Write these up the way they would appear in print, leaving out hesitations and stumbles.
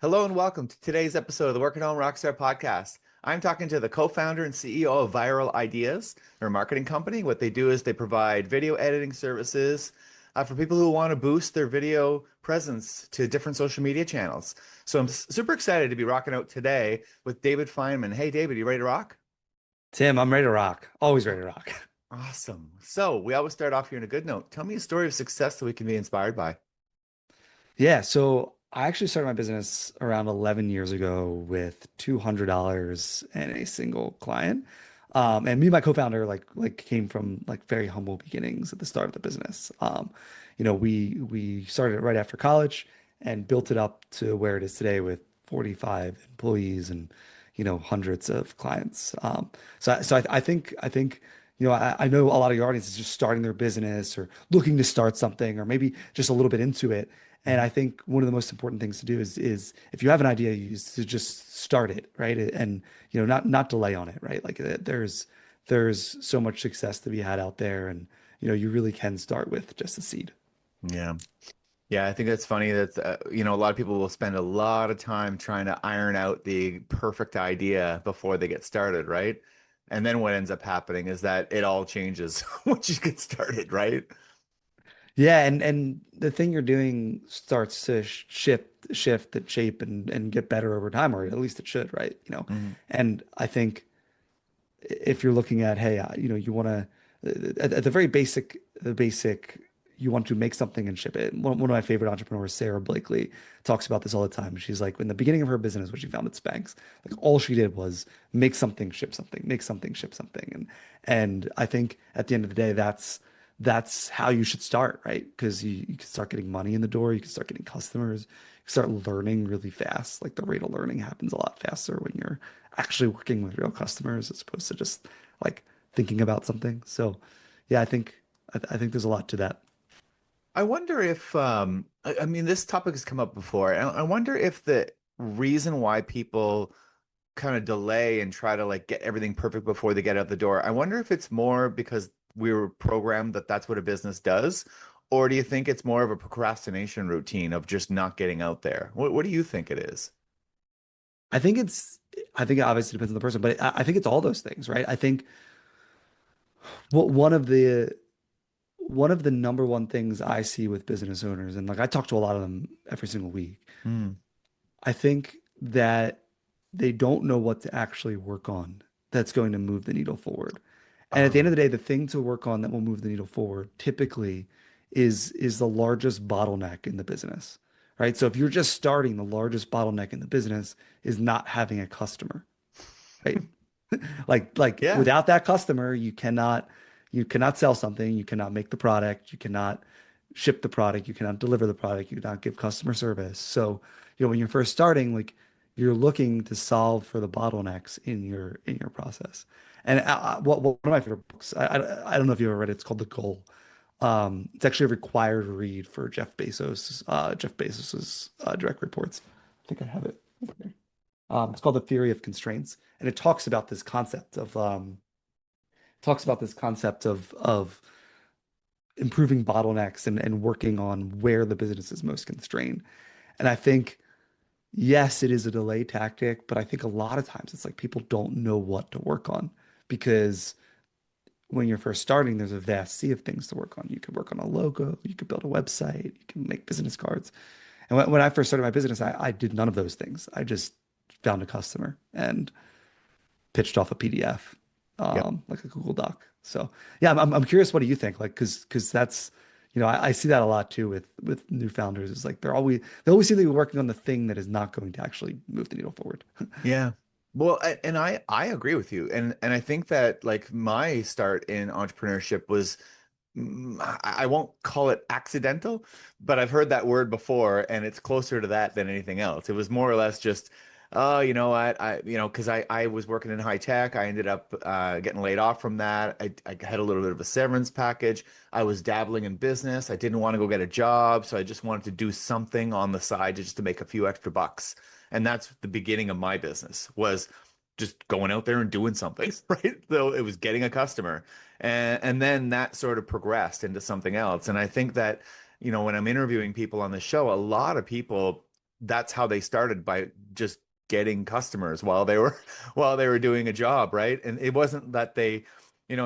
Hello and welcome to today's episode of the Home Rockstar Podcast. I'm talking to the co-founder and CEO of Viral Ideas. They're a marketing company. What they do is they provide video editing services for people who want to boost their video presence to different social media channels. So I'm super excited to be rocking out today with David Feinman. Hey, David, you ready to rock? Tim, I'm ready to rock. Always ready to rock. Awesome. So we always start off here in a good note. Tell me a story of success that we can be inspired by. Yeah, so I actually started my business around 11 years ago with $200 and a single client. And me and my co-founder like came from like very humble beginnings at the start of the business. We started it right after college and built it up to where it is today with 45 employees and hundreds of clients. I know a lot of your audience is just starting their business or looking to start something or maybe just a little bit into it. And I think one of the most important things to do is if you have an idea, you to just start it, right? And not delay on it, right? Like there's so much success to be had out there, and you really can start with just a seed. Yeah. Yeah, I think that's funny that a lot of people will spend a lot of time trying to iron out the perfect idea before they get started, right? And then what ends up happening is that it all changes once you get started, right? Yeah, and the thing you're doing starts to shift and shape and get better over time, or at least it should, right? Mhm. And I think if you're looking at, hey, you want to, at the very basic, you want to make something and ship it. One of my favorite entrepreneurs, Sarah Blakely, talks about this all the time. She's like, in the beginning of her business, when she founded Spanx, like all she did was make something, ship something, make something, ship something. And I think at the end of the day, that's how you should start, right? Because you can start getting money in the door, you can start getting customers, you can start learning really fast. Like the rate of learning happens a lot faster when you're actually working with real customers as opposed to just like thinking about something. So yeah, I think there's a lot to that. I wonder if I mean this topic has come up before. I wonder if the reason why people kind of delay and try to like get everything perfect before they get out the door. I wonder if it's more because we were programmed that that's what a business does, or do you think it's more of a procrastination routine of just not getting out there? What do you think it is? I think it's I think it obviously depends on the person, but I think it's all those things, right? I think what one of the number one things I see with business owners, and like I talk to a lot of them every single week, Hmm. I think that they don't know what to actually work on that's going to move the needle forward. And at the end of Oh, the day, the thing to work on that will move the needle forward typically is the largest bottleneck in the business, right? So if you're just starting, the largest bottleneck in the business is not having a customer, right? Like yeah. without that customer, you cannot sell something, you cannot make the product, you cannot ship the product, you cannot deliver the product, you cannot give customer service. So, when you're first starting, like you're looking to solve for the bottlenecks in your process. And one of my favorite books, I don't know if you ever read it, it's called The Goal. It's actually a required read for Jeff Bezos's direct reports. I think I have it over there. It's called The Theory of Constraints, and it talks about this concept of improving bottlenecks and working on where the business is most constrained. And I think, yes, it is a delay tactic, but I think a lot of times it's like people don't know what to work on because when you're first starting, there's a vast sea of things to work on. You could work on a logo, you could build a website, you can make business cards. And when I first started my business, I did none of those things. I just found a customer and pitched off a PDF, Yep. like a Google Doc. So yeah, I'm curious. What do you think? Like, because that's, I see that a lot too with new founders. Is like they always seem to be working on the thing that is not going to actually move the needle forward. Yeah. Well, and I agree with you. And I think that like my start in entrepreneurship was I won't call it accidental, but I've heard that word before, and it's closer to that than anything else. It was more or less just, oh, you know what, because I was working in high tech, I ended up getting laid off from that. I had a little bit of a severance package. I was dabbling in business. I didn't want to go get a job, so I just wanted to do something on the side just to make a few extra bucks. And that's the beginning of my business was just going out there and doing something, right? So it was getting a customer. And then that sort of progressed into something else. And I think that, when I'm interviewing people on the show, a lot of people that's how they started, by just getting customers while they were while they were doing a job, right? And it wasn't that they,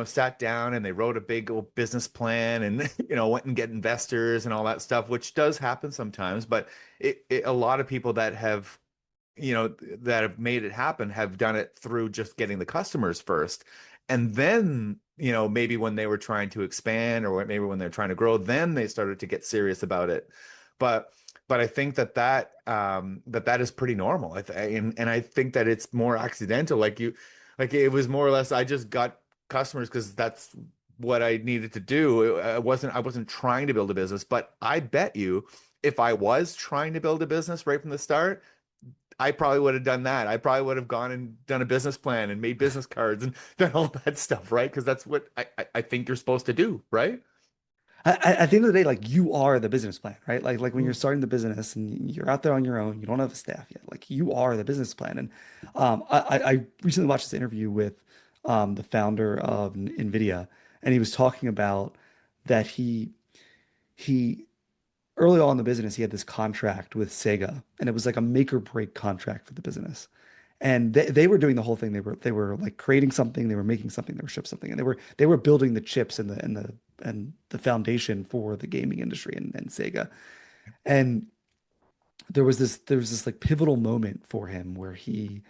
sat down and they wrote a big old business plan and went and get investors and all that stuff, which does happen sometimes. But a lot of people that have that have made it happen have done it through just getting the customers first. And then, maybe when they were trying to expand, or maybe when they're trying to grow, then they started to get serious about it. But I think that is pretty normal. And I think that it's more accidental. Like it was more or less, I just got customers because that's what I needed to do. I wasn't trying to build a business, but I bet you if I was trying to build a business right from the start, I probably would have done that. I probably would have gone and done a business plan and made business cards and done all that stuff, right? Because that's what I think you're supposed to do, right? At the end of the day, like you are the business plan, right? Like when you're Mm. starting the business and you're out there on your own, you don't have a staff yet. Like you are the business plan. And I recently watched this interview with the founder of NVIDIA, and he was talking about that he early on in the business, he had this contract with Sega, and it was like a make or break contract for the business. And they were doing the whole thing. They were like creating something, they were making something, they were shipping something, and they were building the chips and the foundation for the gaming industry and Sega. And there was this like pivotal moment for him where he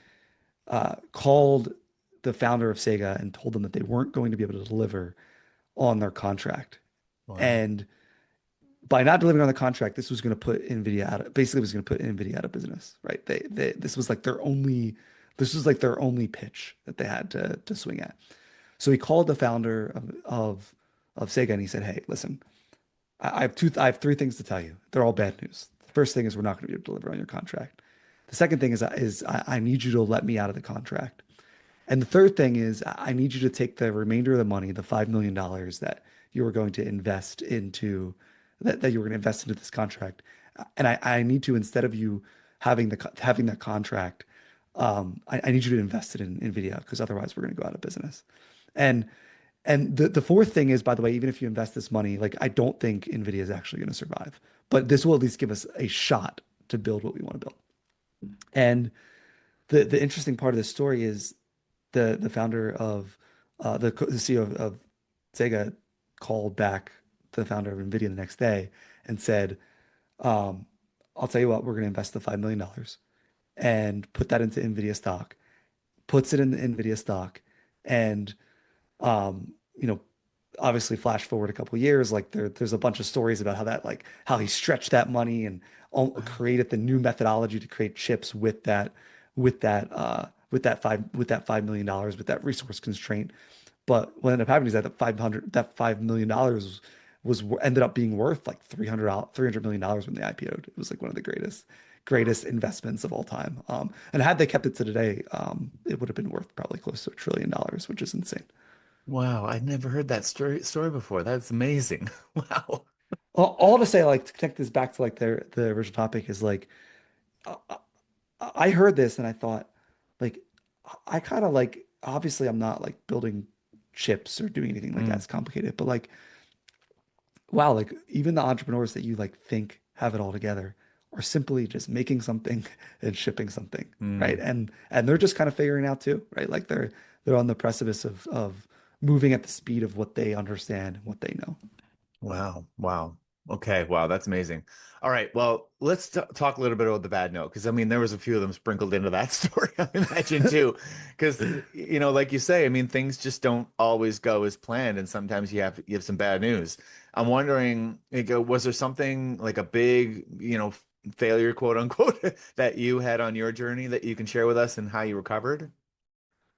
called the founder of Sega and told them that they weren't going to be able to deliver on their contract. Wow. And by not delivering on the contract, this was going to put NVIDIA basically was going to put NVIDIA out of business, right? This was like their only pitch that they had to swing at. So he called the founder of Sega and he said, "Hey, listen, I have three things to tell you. They're all bad news. The first thing is we're not going to be able to deliver on your contract. The second thing is I need you to let me out of the contract. And the third thing is I need you to take the remainder of the money, the $5 million that you were going to invest into that you were going to invest into this contract. And I need to, instead of you having that contract, I need you to invest it in NVIDIA because otherwise we're going to go out of business." And the fourth thing is, by the way, even if you invest this money, like I don't think NVIDIA is actually going to survive, but this will at least give us a shot to build what we want to build. And the interesting part of this story is the founder of the CEO of Sega called back the founder of NVIDIA the next day and said, um, "I'll tell you what, we're going to invest the $5 million and put that into NVIDIA stock." Puts it in the NVIDIA stock, and um, you know, obviously flash forward a couple of years, like there's a bunch of stories about how he stretched that money and Wow. created the new methodology to create chips with that $5 million with that resource constraint. But what ended up happening is that $5 million was ended up being worth like $300 million when they IPO'd. It was like one of the greatest investments of all time. And had they kept it to today, it would have been worth probably close to $1 trillion, which is insane. Wow, I'd never heard that story before. That's amazing. Wow. All to say, like, to connect this back to like the original topic is like I, I heard this and I thought, like, I kind of like obviously I'm not like building chips or doing anything like Mm, that's complicated, but like wow, like even the entrepreneurs that you like think have it all together are simply just making something and shipping something, right? mm. And they're just kind of figuring it out too, right? Like they're on the precipice of moving at the speed of what they understand and what they know. Wow. Wow. Okay. Wow. That's amazing. All right. Well, let's talk a little bit about the bad note, because I mean, there was a few of them sprinkled into that story, I imagine too. Because like you say, I mean, things just don't always go as planned, and sometimes you have some bad news. I'm wondering, like, was there something like a big, failure, quote unquote, that you had on your journey that you can share with us and how you recovered?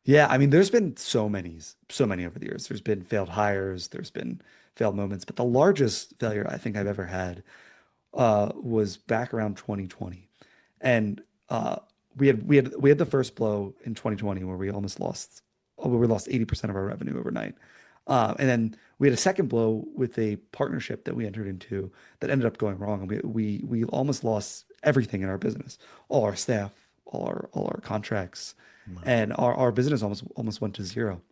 Yeah, I mean, there's been so many over the years. There's been failed hires, there's been failed moments, but the largest failure I think I've ever had was back around 2020, and uh, we had the first blow in 2020 where we lost 80% of our revenue overnight, and then we had a second blow with a partnership that we entered into that ended up going wrong, and we almost lost everything in our business, all our staff, all our contracts, Wow. and our business almost went to zero.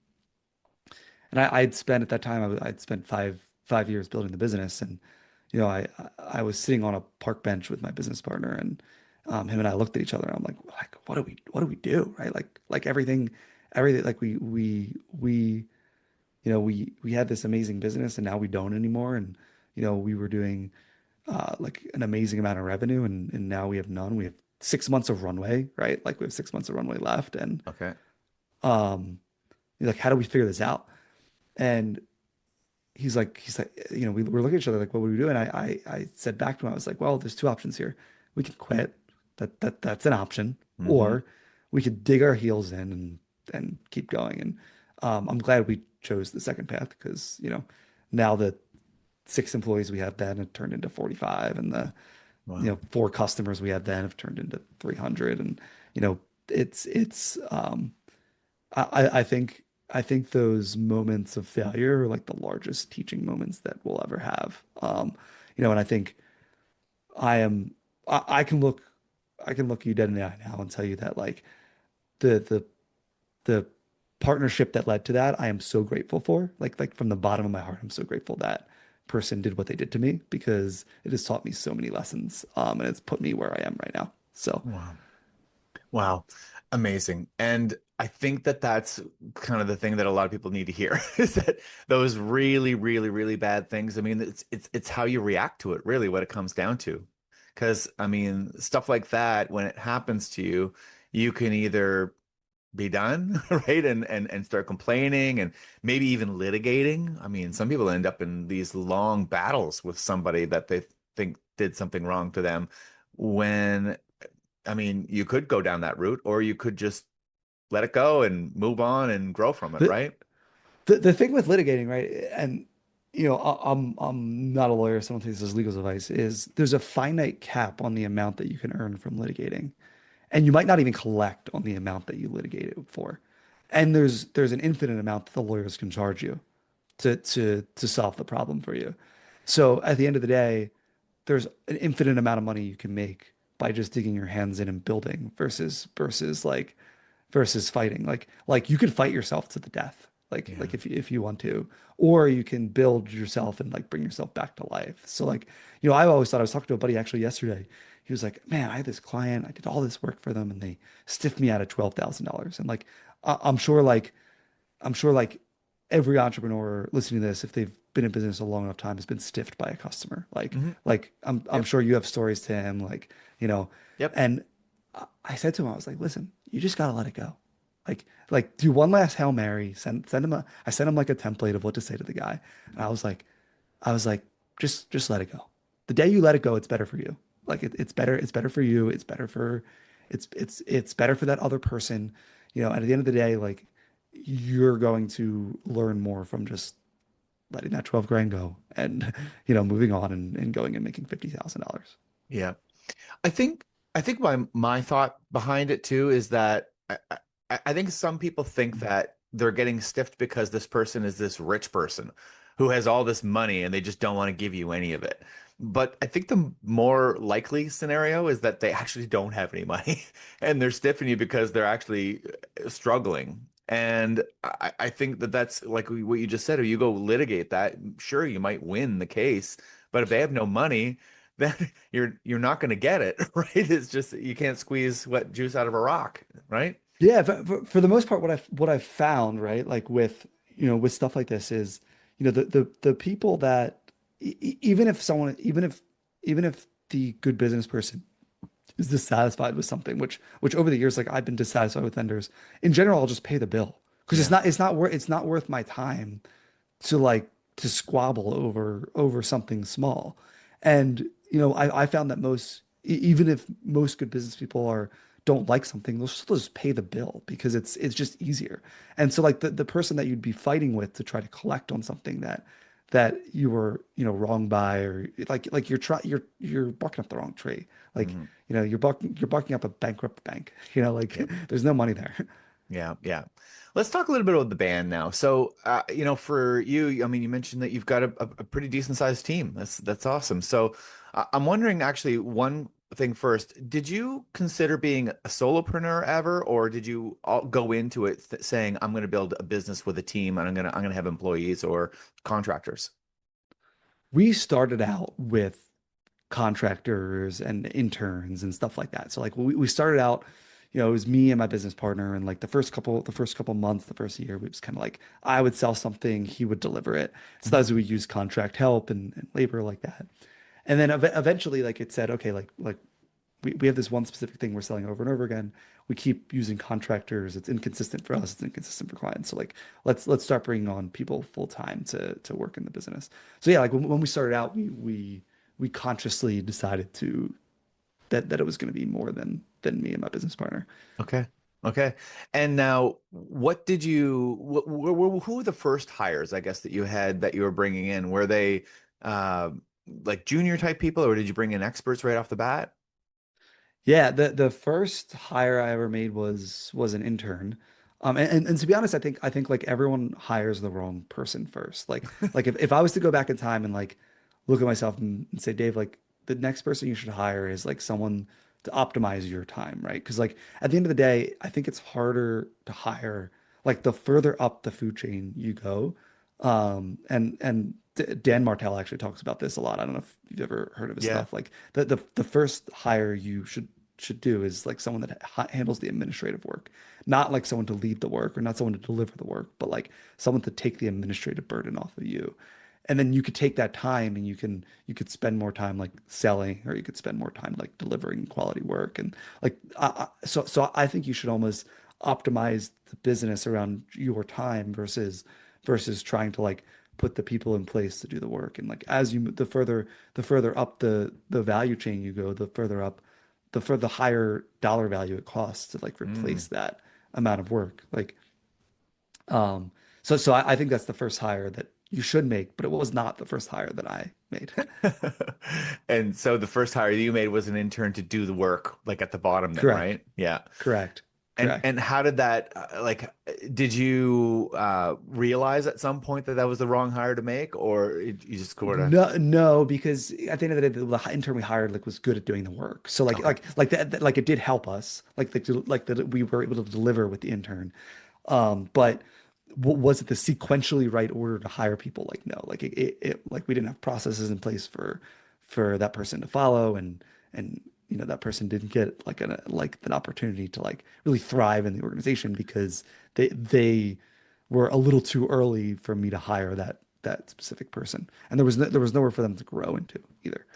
And I'd spent at that time I'd spent five years building the business, and I was sitting on a park bench with my business partner, and him and I looked at each other and I'm like, what do we do? Right? Like everything, like we had this amazing business and now we don't anymore. And, we were doing, like an amazing amount of revenue and now we have none. We have 6 months of runway, right? Like we have 6 months of runway left. And, Okay. um, like, how do we figure this out? And we were looking at each other like, what would we do? And I said back to him, I was like, well, there's two options here. We can quit. That's an option. Hmm. Or we could dig our heels in and keep going. And I'm glad we chose the second path because, now the 6 employees we have then have turned into 45 and the, Wow. 4 customers we had then have turned into 300. And, you know, it's I think those moments of failure are like the largest teaching moments that we'll ever have. And I think I am I can look you dead in the eye now and tell you that like the the the partnership that led to that, I am so grateful for. Like from the bottom of my heart, I'm so grateful that person did what they did to me because it has taught me so many lessons. And it's put me where I am right now. So Wow. Wow. Amazing. And I think that that's kind of the thing that a lot of people need to hear is that those really, really, really bad things. I mean, it's how you react to it, really, what it comes down to. Because I mean, stuff like that, when it happens to you, you can either be done, right? And start complaining and maybe even litigating. I mean, some people end up in these long battles with somebody that they think did something wrong to them when I mean, you could go down that route, or you could just let it go and move on and grow from it, the right? the thing with litigating, right? And I'm not a lawyer, so I don't take this as legal advice, is there's a finite cap on the amount that you can earn from litigating. And you might not even collect on the amount that you litigated for. And there's an infinite amount that the lawyers can charge you to solve the problem for you. So at the end of the day, there's an infinite amount of money you can make by just digging your hands in and building versus fighting. Like you could fight yourself to the death, like Yeah. if you want to, or you can build yourself and like bring yourself back to life. So like, I always thought I was talking to a buddy actually yesterday. He was like, "Man, I had this client. I did all this work for them, and they stiffed me out of $12,000." And like, I'm sure like every entrepreneur listening to this, if they've been in business a long enough time, has been stiffed by a customer. Like, Hmm. like I'm Yep. sure you have stories to him, like, Yep. and I said to him, I was like, listen, you just gotta let it go. Like do one last Hail Mary, send him I sent him like a template of what to say to the guy. And I was like, just let it go. The day you let it go, it's better for you. Like it's better for you. It's better for that other person. And at the end of the day, like you're going to learn more from just letting that 12 grand go and moving on and going and making $50,000. Yeah. I think my thought behind it too is that I think some people think that they're getting stiffed because this person is this rich person who has all this money and they just don't want to give you any of it. But I think the more likely scenario is that they actually don't have any money and they're stiffing you because they're actually struggling. And I think that that's like what you just said. If you go litigate that, sure, you might win the case. But if they have no money, then you're not going to get it, right? It's just you can't squeeze wet juice out of a rock, right? Yeah, for the most part, what I've found, right, like with stuff like this is, the people that even if the good business person is dissatisfied with something, which over the years, like I've been dissatisfied with vendors. In general, I'll just pay the bill because it's Yeah. not it's not worth it's not worth my time to squabble over something small. And I found that even if most good business people don't like something, they'll still just pay the bill because it's just easier. And so like the person that you'd be fighting with to try to collect on something that you were wrong by, or like you're barking up the wrong tree. Like Hmm. you're barking up a bankrupt bank. Like Yep. there's no money there. Yeah, yeah. Let's talk a little bit about the band now. So, for you, I mean, you mentioned that you've got a pretty decent sized team. That's awesome. So, I'm wondering actually one thing first. Did you consider being a solopreneur ever, or did you all go into it th saying, I'm going to build a business with a team and I'm gonna have employees or contractors? We started out with contractors and interns and stuff like that. So like we started out, it was me and my business partner, and like the first couple months, the first year, we was kind of like I would sell something, he would deliver it. So Mhm. that's we use contract help and labor like that. And then eventually, like it said, okay, like we have this one specific thing we're selling over and over again. We keep using contractors. It's inconsistent for us. It's inconsistent for clients. So like let's start bringing on people full time to work in the business. So yeah, like when we started out, we consciously decided to that it was going to be more than me and my business partner. Okay. Okay. And now, what did you, who were the first hires, I guess, that you had that you were bringing in? Were they uh, like junior type people, or did you bring in experts right off the bat? Yeah, the first hire I ever made was an intern. And to be honest, I think like everyone hires the wrong person first. Like if I was to go back in time and like look at myself and say, Dave, like the next person you should hire is like someone to optimize your time, right? Because like at the end of the day, I think it's harder to hire like the further up the food chain you go. And Dan Martell actually talks about this a lot. I don't know if you've ever heard of his Yeah. stuff. Like the first hire you should do is like someone that handles the administrative work, not like someone to lead the work or not someone to deliver the work, but like someone to take the administrative burden off of you. And then you could take that time and you could spend more time like selling, or you could spend more time like delivering quality work. And like so I think you should almost optimize the business around your time versus trying to like put the people in place to do the work. And like as you the further up the value chain you go, the higher dollar value it costs to like Mm. replace that amount of work. Like so I think that's the first hire that you should make, but it was not the first hire that I made. And so the first hire you made was an intern to do the work, like at the bottom then, Correct. right? Yeah. Correct. And Correct. and how did that did you realize at some point that that was the wrong hire to make, or you just sort of No, no, because at the end of the day, the intern we hired like was good at doing the work. So like okay. like it did help us, like that we were able to deliver with the intern. But was it the sequentially right order to hire people? Like no, like like we didn't have processes in place for that person to follow, and that person didn't get like an opportunity to like really thrive in the organization because they were a little too early for me to hire that specific person, and there was nowhere for them to grow into either.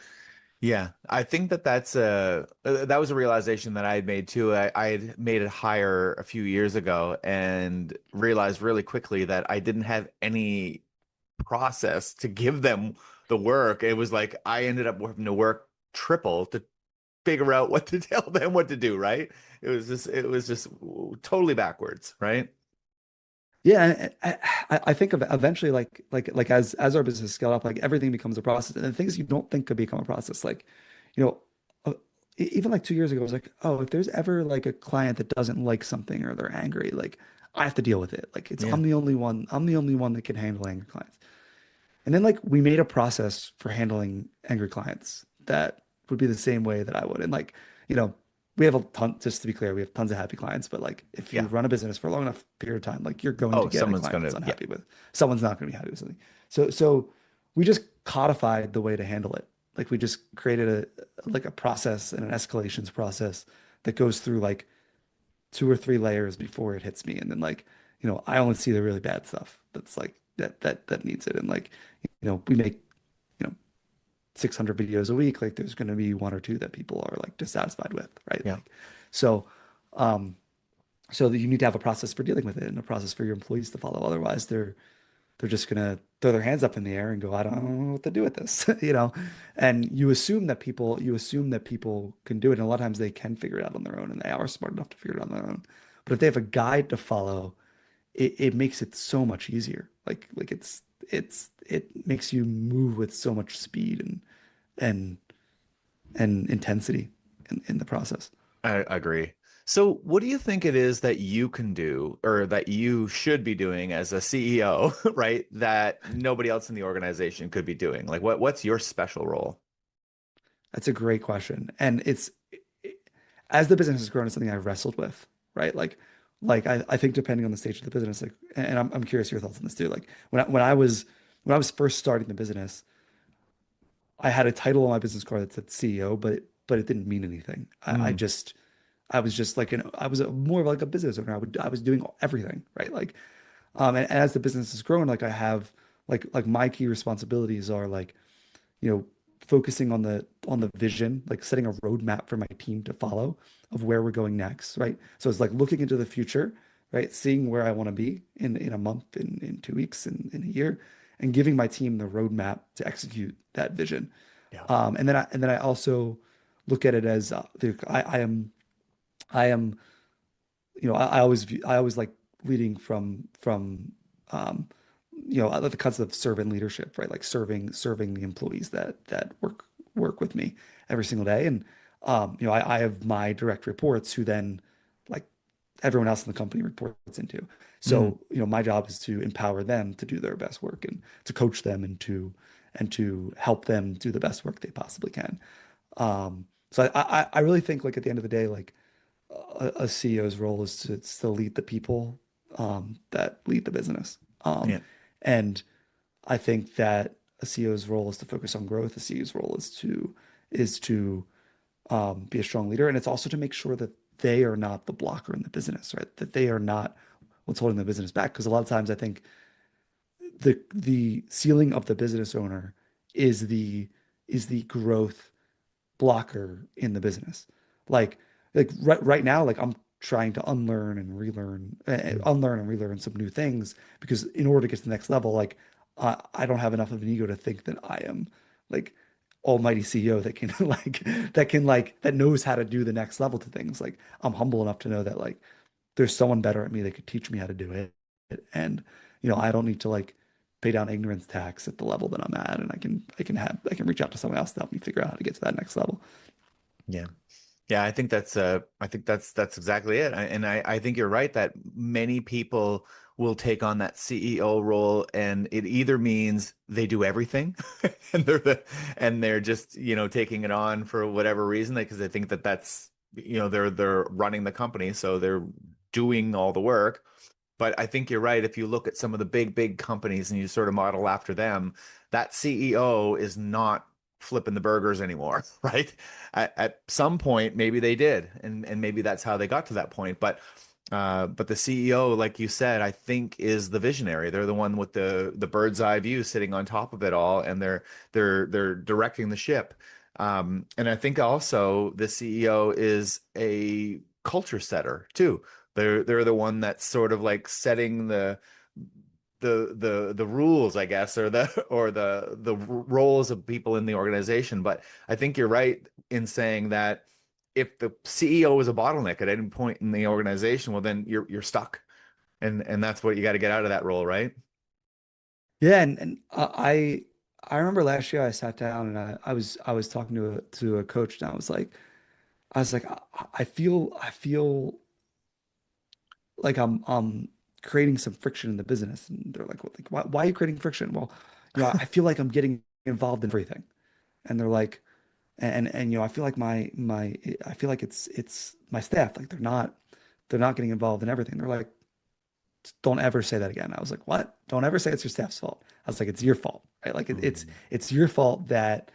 Yeah, I think that that was a realization that I had made too. I had made a hire a few years ago and realized really quickly that I didn't have any process to give them the work. It was like I ended up having to work triple to figure out what to tell them what to do, right? It was just totally backwards, right? Yeah, I think of eventually like as our business scale up, like everything becomes a process, and the things you don't think could become a process, like you know, even like 2 years ago, I was like, oh, if there's ever like a client that doesn't like something or they're angry, like I have to deal with it. Like Yeah. I'm the only one that can handle angry clients. And then like we made a process for handling angry clients that would be the same way that I would. And like, you know, we have a ton, just to be clear, we have tons of happy clients, but like if you Yeah. run a business for a long enough period of time, like you're going to Oh, get a someone's client gonna, that's yeah. unhappy with, someone's not going to be happy with something. So we just codified the way to handle it. Like we just created a process and an escalations process that goes through like 2 or 3 layers before it hits me. And then like, I only see the really bad stuff that's like that needs it. And like, we make, you know, 600 videos a week. Like there's going to be one or two that people are like dissatisfied with, right? Yeah. Like, so, um, so that you need to have a process for dealing with it and a process for your employees to follow. Otherwise, they're just gonna throw their hands up in the air and go, I don't know what to do with this, And you assume that people can do it, and a lot of times they can figure it out on their own, and they are smart enough to figure it out on their own. But if they have a guide to follow, it makes it so much easier. Like it makes you move with so much speed and and intensity in the process. I agree. So, what do you think it is that you can do or that you should be doing as a CEO, right? That nobody else in the organization could be doing? Like what's your special role? That's a great question. And as the business has grown, it's something I've wrestled with, right? Like I think depending on the stage of the business, like, and I'm curious your thoughts on this too. Like when I was first starting the business, I had a title on my business card that said CEO, but it didn't mean anything. Mm, I was just like I was more of like a business owner. I was doing everything, right? Like, and as the business has grown, like I have like my key responsibilities are like, you know, focusing on the vision, like setting a roadmap for my team to follow of where we're going next, right? So it's like looking into the future, right? Seeing where I want to be in a month, in 2 weeks, in a year, and giving my team the roadmap to execute that vision. yeah. And then I also look at it as I am, you know, I always like leading from um, you know, the concept of servant leadership, right? Like serving the employees that work with me every single day. And you know, I have my direct reports who then like everyone else in the company reports into. Mm, So, you know, my job is to empower them to do their best work and to coach them and to help them do the best work they possibly can. So I really think like at the end of the day, like a CEO's role is to still lead the people that lead the business. yeah. And I think that a CEO's role is to focus on growth. A CEO's role is to be a strong leader, and it's also to make sure that they are not the blocker in the business, right? That they are not what's holding the business back. Because a lot of times, I think the ceiling of the business owner is the growth blocker in the business. Like right now, like I'm trying to Mm, unlearn and relearn some new things because in order to get to the next level, like I don't have enough of an ego to think that I am like almighty CEO that can that knows how to do the next level to things. Like I'm humble enough to know that like there's someone better at me that could teach me how to do it. And you know, I don't need to like pay down ignorance tax at the level that I'm at, and I can reach out to someone else to help me figure out how to get to that next level. yeah. Yeah, I think that's exactly it. I think you're right that many people will take on that CEO role and it either means they do everything and they're just, you know, taking it on for whatever reason because they think that that's, you know, they're running the company, so they're doing all the work. But I think you're right. If you look at some of the big companies and you sort of model after them, that CEO is not flipping the burgers anymore, right? At some point, maybe they did, and maybe that's how they got to that point. But the CEO, like you said, I think is the visionary. They're the one with the bird's eye view, sitting on top of it all, and they're directing the ship. And I think also the CEO is a culture setter too. They're the one that's sort of like setting the rules, I guess, or the roles of people in the organization. But I think you're right in saying that if the CEO is a bottleneck at any point in the organization, well, then you're stuck, and that's what you got to get out of that role, right? Yeah, and I remember last year I sat down and I was talking to a coach and I was like I feel like I'm creating some friction in the business and they're like why are you creating friction? Well, you know, I feel like I'm getting involved in everything. And they're like and you know, I feel like I feel like it's my staff like they're not getting involved in everything. They're like don't ever say that again. I was like, what? Don't ever say it's your staff's fault. I was like, it's your fault, right? Like Mm, it's your fault that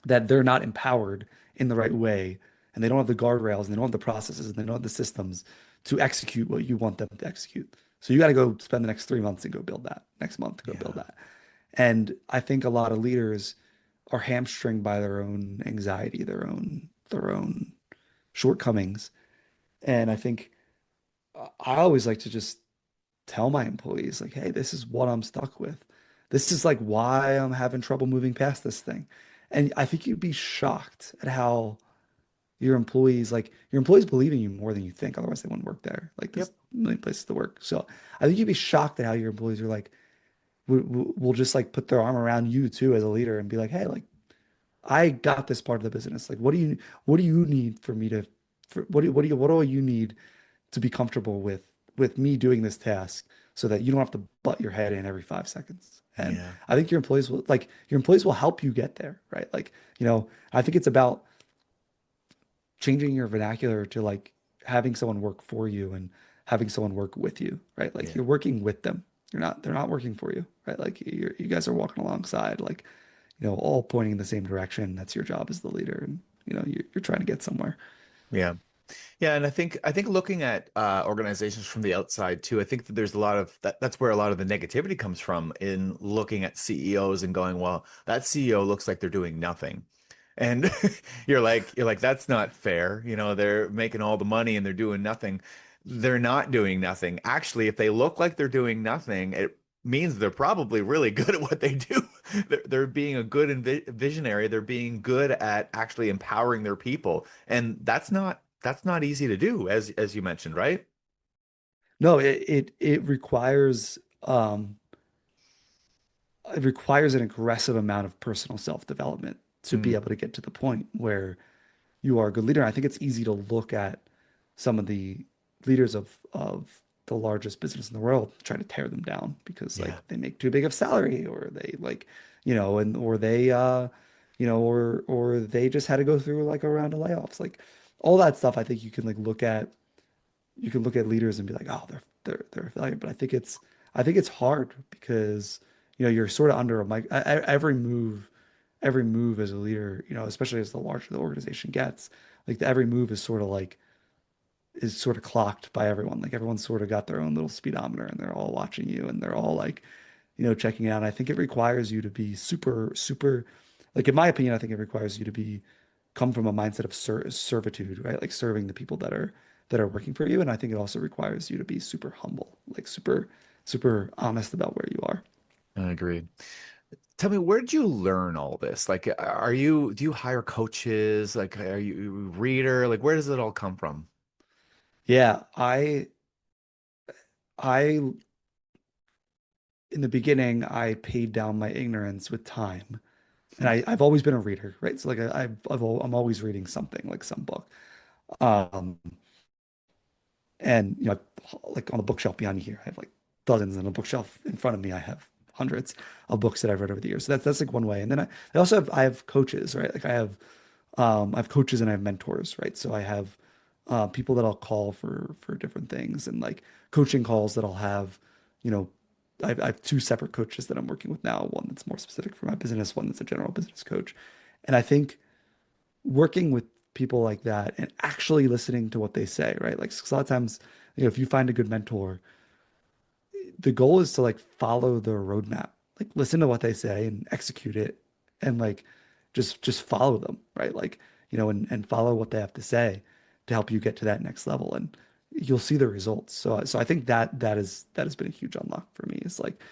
that they're not empowered in the right way, and they don't have the guardrails, and they don't have the processes, and they don't have the systems to execute what you want them to execute. So you got to go spend the next 3 months and go build that. Next month to go build yeah, that. And I think a lot of leaders are hamstringed by their own anxiety, their own shortcomings. And I think I always like to just tell my employees like, hey, this is what I'm stuck with. This is like why I'm having trouble moving past this thing. And I think you'd be shocked at how your employees believe in you more than you think. Otherwise, they wouldn't work there. Like there's yep, a million places to work. So I think you'd be shocked at how your employees are like, will just like put their arm around you too as a leader and be like, hey, like I got this part of the business. Like, what do you need for me to, for, what do you need to be comfortable with me doing this task so that you don't have to butt your head in every 5 seconds. And yeah, I think your employees will help you get there, right? Like, you know, I think it's about changing your vernacular to like having someone work for you and having someone work with you, right? Like yeah, you're working with them. They're not working for you, right? Like you guys are walking alongside. Like, all pointing in the same direction. That's your job as the leader, and you're trying to get somewhere. Yeah. Yeah, and I think looking at organizations from the outside too, I think that there's a lot of that's where a lot of the negativity comes from in looking at CEOs and going, well, that CEO looks like they're doing nothing. And you're like that's not fair. They're making all the money and they're doing nothing. They're not doing nothing. Actually, if they look like they're doing nothing, it means they're probably really good at what they do. They're being a good visionary. They're being good at actually empowering their people. And that's not easy to do, as you mentioned, right? No, it requires an aggressive amount of personal self-development to be Mm, able to get to the point where you are a good leader. I think it's easy to look at some of the leaders of the largest business in the world, try to tear them down because yeah. like they make too big of salary, or they like, and or they or they just had to go through like a round of layoffs. Like all that stuff, I think you can look at leaders and be like, oh, they're a failure. But I think it's hard because you're sort of under a mic. Every move as a leader, especially as the larger the organization gets, like every move is sort of clocked by everyone. Like everyone's sort of got their own little speedometer, and they're all watching you, and they're all like, checking it out. And I think it requires you to be super, super, like in my opinion, I think it requires you to come from a mindset of servitude, right? Like serving the people that are working for you. And I think it also requires you to be super humble, like super, super honest about where you are. I agree. Tell me, where did you learn all this? Like, do you hire coaches? Like, are you a reader? Like, where does it all come from? Yeah, I in the beginning, I paid down my ignorance with time. And I've always been a reader, right? So like I'm always reading something, like some book. Um, and like on the bookshelf behind me here, I have like dozens, and on the bookshelf in front of me, I have hundreds of books that I've read over the years. So that's like one way. And then I also have coaches, right? Like I have coaches and I have mentors, right? So I have people that I'll call for different things, and like coaching calls that I'll have, you know, I have two separate coaches that I'm working with now, one that's more specific for my business, one that's a general business coach. And I think working with people like that and actually listening to what they say, right? Like 'cause a lot of times, if you find a good mentor, the goal is to like follow their roadmap, like listen to what they say and execute it, and like just follow them, right? Like, and follow what they have to say to help you get to that next level, and you'll see the results. So I think that has been a huge unlock for me. It's like,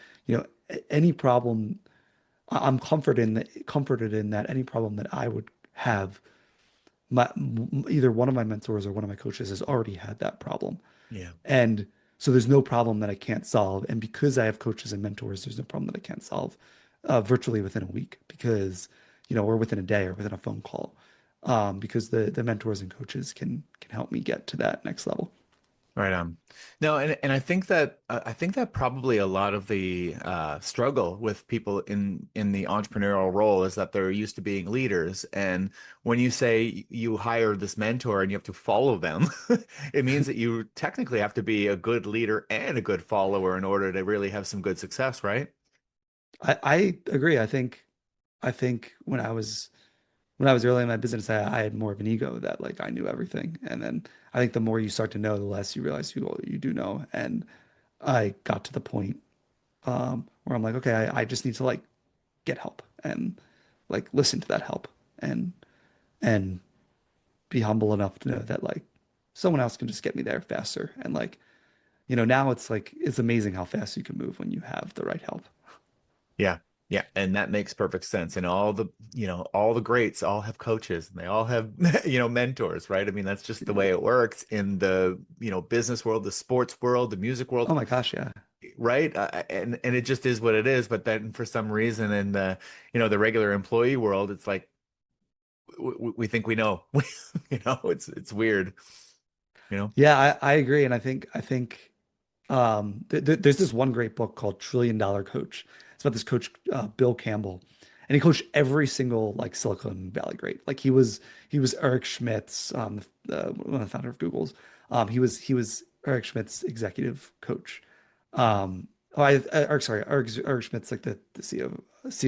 any problem, I'm comforted in that any problem that I would have, either one of my mentors or one of my coaches has already had that problem. Yeah. And so there's no problem that I can't solve. And because I have coaches and mentors, there's no problem that I can't solve virtually within a week, because, or within a day or within a phone call, because the mentors and coaches can help me get to that next level. Right on. No, and I think that probably a lot of the struggle with people in the entrepreneurial role is that they're used to being leaders, and when you say you hire this mentor and you have to follow them, it means that you technically have to be a good leader and a good follower in order to really have some good success, right? I agree. I think when I was early in my business, I had more of an ego that like I knew everything. And then I think the more you start to know, the less you realize you do know. And I got to the point where I'm like, okay, I just need to like get help and like listen to that help, and and be humble enough to know that like someone else can just get me there faster. And like, now it's like it's amazing how fast you can move when you have the right help. Yeah. Yeah, and that makes perfect sense. And all the greats all have coaches and they all have, mentors, right? I mean, that's just the way it works in the, business world, the sports world, the music world, Oh my gosh, yeah. right? And it just is what it is. But then for some reason in the regular employee world, it's like we think we know. It's weird, you know? Yeah, I agree. And I think there's this one great book called $1 Trillion Coach. It's about this coach, Bill Campbell, and he coached every single like Silicon Valley great. Like he was Eric Schmidt's, one of the founder of Google's. He was Eric Schmidt's executive coach. Oh, Eric, sorry, Eric Schmidt's like the CEO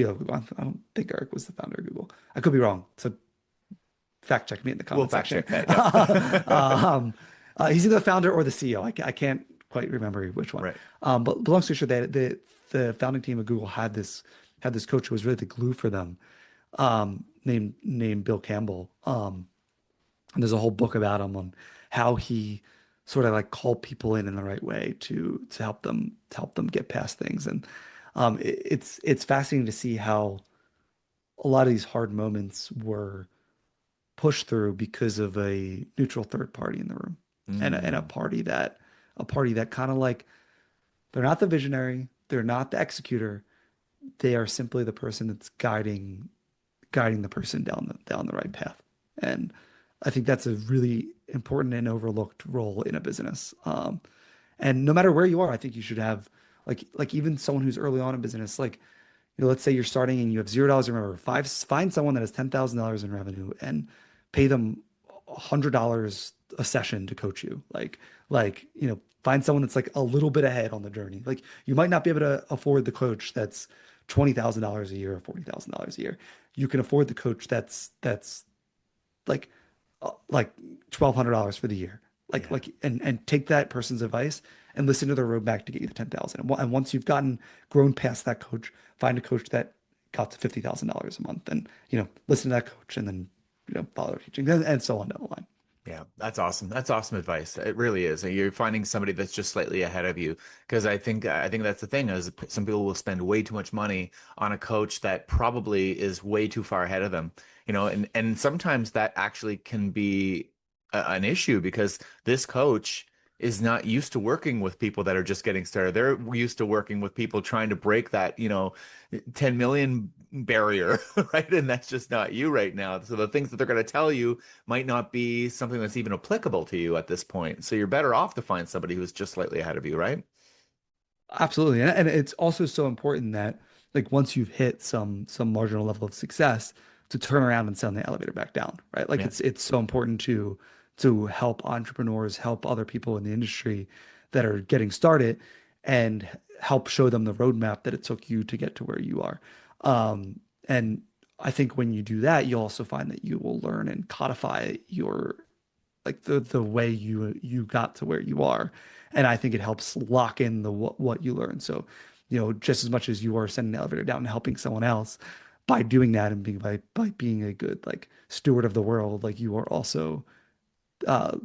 of Google. I don't think Eric was the founder of Google. I could be wrong. So fact check me in the We'll comment fact section. check that. Yep. um, he's either the founder or the CEO. I can't quite remember which one. Right. But long story short, the founding team of Google had this coach who was really the glue for them, named Bill Campbell. And there's a whole book about him on how he sort of like called people in the right way to help them get past things. And it's fascinating to see how a lot of these hard moments were pushed through because of a neutral third party in the room, and Mm, a party that kind of like, they're not the visionary, they're not the executor, they are simply the person that's guiding the person down the right path. And I think that's a really important and overlooked role in a business. And no matter where you are, I think you should have like even someone who's early on in business, like, let's say you're starting and you have $0 in revenue. Find someone that has $10,000 in revenue and pay them $100 a session to coach you. Find someone that's like a little bit ahead on the journey. Like, you might not be able to afford the coach that's $20,000 a year or $40,000 a year. You can afford the coach that's like like $1,200 for the year. yeah. And take that person's advice and listen to their roadmap to get you to 10,000. And once you've grown past that coach, find a coach that got to $50,000 a month, and listen to that coach, and then follow their teaching, and so on down the line. Yeah, that's awesome. That's awesome advice. It really is. You're finding somebody that's just slightly ahead of you, because I think that's the thing is some people will spend way too much money on a coach that probably is way too far ahead of them. And sometimes that actually can be an issue because this coach is not used to working with people that are just getting started. They're used to working with people trying to break that, 10 million barrier, right? And that's just not you right now. So the things that they're going to tell you might not be something that's even applicable to you at this point. So you're better off to find somebody who's just slightly ahead of you, right? Absolutely. And it's also so important that, like, once you've hit some marginal level of success, to turn around and send the elevator back down, right? Like, Yeah. it's so important to help entrepreneurs, help other people in the industry that are getting started, and help show them the roadmap that it took you to get to where you are. And I think when you do that, you'll also find that you will learn and codify your, like, the way you got to where you are. And I think it helps lock in the what you learn. So, just as much as you are sending the elevator down and helping someone else, by doing that and being by being a good, like, steward of the world, like, you are also uh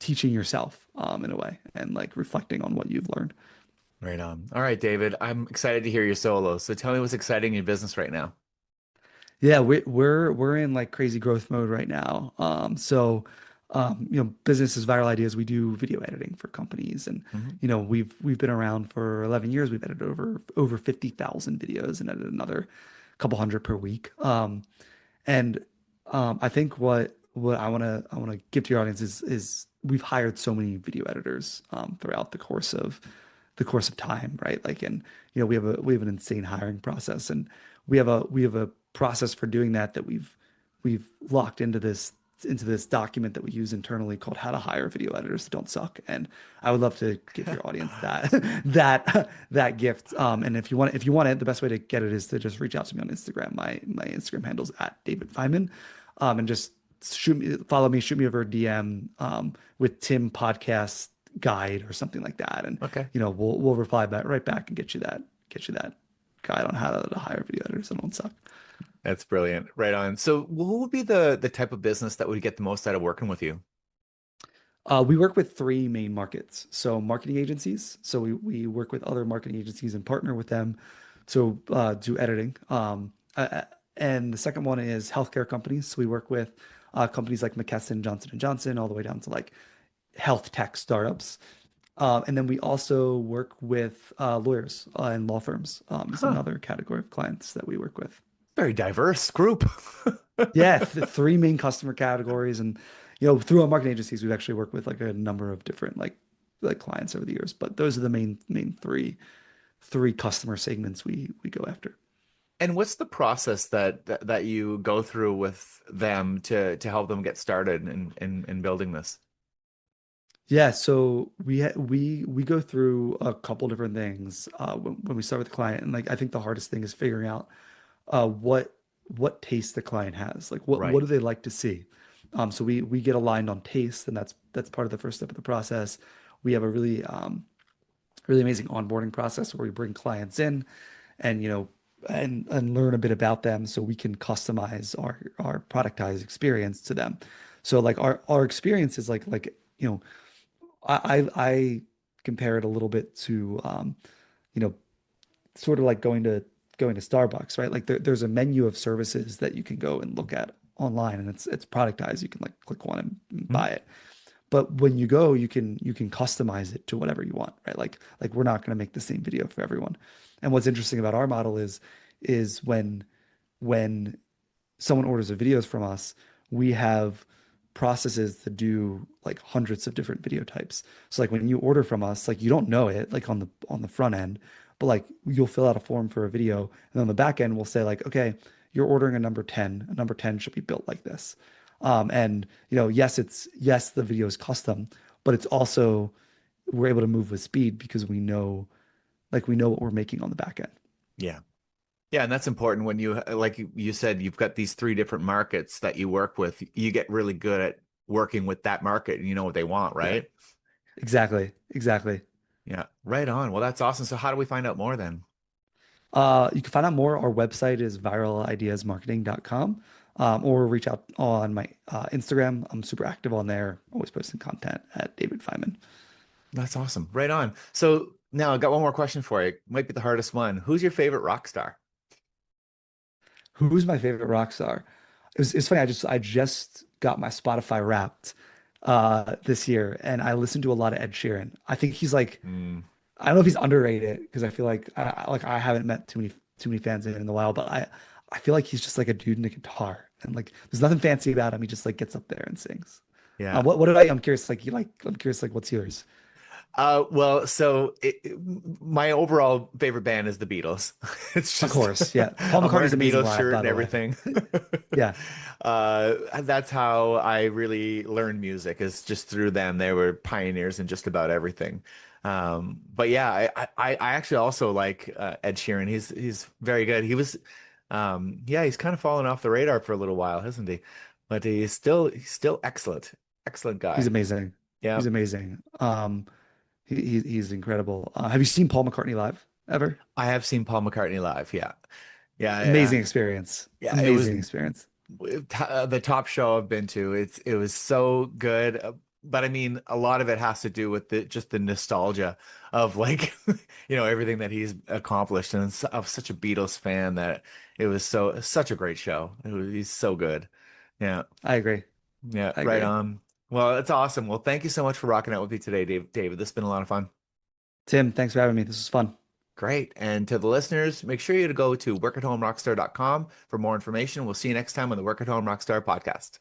teaching yourself, in a way, and like reflecting on what you've learned. Right on. All right, David, I'm excited to hear your solo. So tell me what's exciting in your business right now. Yeah, we're in like crazy growth mode right now. Business is viral ideas. We do video editing for companies, and Mhm. we've been around for 11 years. We've edited over 50,000 videos and edited another couple hundred per week. And I think what I want to give to your audience is we've hired so many video editors throughout the course of time, right? Like, and we have an insane hiring process, and we have a process for doing that we've locked into this document that we use internally called How to Hire Video Editors That Don't Suck. And I would love to give your audience that that gift. And if you want it, the best way to get it is to just reach out to me on Instagram. My Instagram handle's at David Feinman. And just follow me, shoot me over a DM with Tim Podcast Guide or something like that. And Okay. we'll reply back right back and get you that guide on how to hire video editors that don't suck. That's brilliant. Right on. So what would be the type of business that would get the most out of working with you? We work with three main markets. So, marketing agencies. So we work with other marketing agencies and partner with them to do editing. And the second one is healthcare companies. So we work with companies like McKesson, Johnson and Johnson, all the way down to like health tech startups. And then we also work with lawyers and law firms, is Huh. another category of clients that we work with. Very diverse group. Yeah, the three main customer categories, and through our marketing agencies, we've actually worked with like a number of different like clients over the years. But those are the main three customer segments we go after. And what's the process that you go through with them to help them get started in building this? Yeah, so we go through a couple different things when we start with the client, and like I think the hardest thing is figuring out what taste the client has, like what Right. do they like to see. So we get aligned on taste, and that's part of the first step of the process. We have a really amazing onboarding process where we bring clients in, and and learn a bit about them so we can customize our productized experience to them. So like our experience is like I compare it a little bit to you know sort of like going to Starbucks, right? Like there's a menu of services that you can go and look at online, and it's productized. You can like click one and Mhm. buy it. But when you go, you can customize it to whatever you want, right? Like we're not going to make the same video for everyone. And what's interesting about our model is when someone orders a videos from us, we have processes to do like hundreds of different video types. So like when you order from us, like you don't know it like on the front end, but like you'll fill out a form for a video, and then on the back end we'll say like, okay, you're ordering a number 10. A number 10 should be built like this. And yes, the video is custom, but it's also we're able to move with speed because we know what we're making on the back end. Yeah. Yeah, and that's important when you, like you said, you've got these three different markets that you work with. You get really good at working with that market and you know what they want, Yeah, right? exactly. Exactly. Yeah, right on. Well, that's awesome. So how do we find out more then? You can find out more. Our website is viralideasmarketing.com, or reach out on my Instagram. I'm super active on there, always posting content at David Feinman. That's awesome. Right on. So now I got one more question for you. Might be the hardest one. Who's your favorite rock star? Who's my favorite rock star? It's funny. I just got my Spotify Wrapped this year, and I listened to a lot of Ed Sheeran. I think he's like Mm, I don't know if he's underrated because I feel like I haven't met too many fans of him in a while, but I feel like he's just like a dude in a guitar, and like there's nothing fancy about him. He just like gets up there and sings. yeah. What about you? I'm curious. I'm curious. Like, what's yours? Well, so my overall favorite band is the Beatles. It's Of just course, yeah. Paul I'm wearing McCartney's the amazing Beatles live, shirt by and the way. everything. Yeah, That's how I really learned music is just through them. They were pioneers in just about everything. But yeah, I actually also like Ed Sheeran. He's very good. Yeah, he's kind of fallen off the radar for a little while, hasn't he? But he's still excellent, excellent he's guy. amazing. Yeah. He's amazing. He's incredible. Have you seen Paul McCartney live ever? I have seen Paul McCartney live. Yeah. Yeah. Amazing experience. Yeah. It was Amazing experience. the top show I've been to. It was so good. But I mean, a lot of it has to do with just the nostalgia of like, everything that he's accomplished. And I'm such a Beatles fan that it was such a great show. He's so good. Yeah. I agree. Yeah. I Right agree. on. Well, it's awesome. Well, thank you so much for rocking out with me today, David. This has been a lot of fun. Tim, thanks for having me. This was fun. Great. And to the listeners, make sure you to go to workathomerockstar.com for more information. We'll see you next time on the Work at Home Rockstar podcast.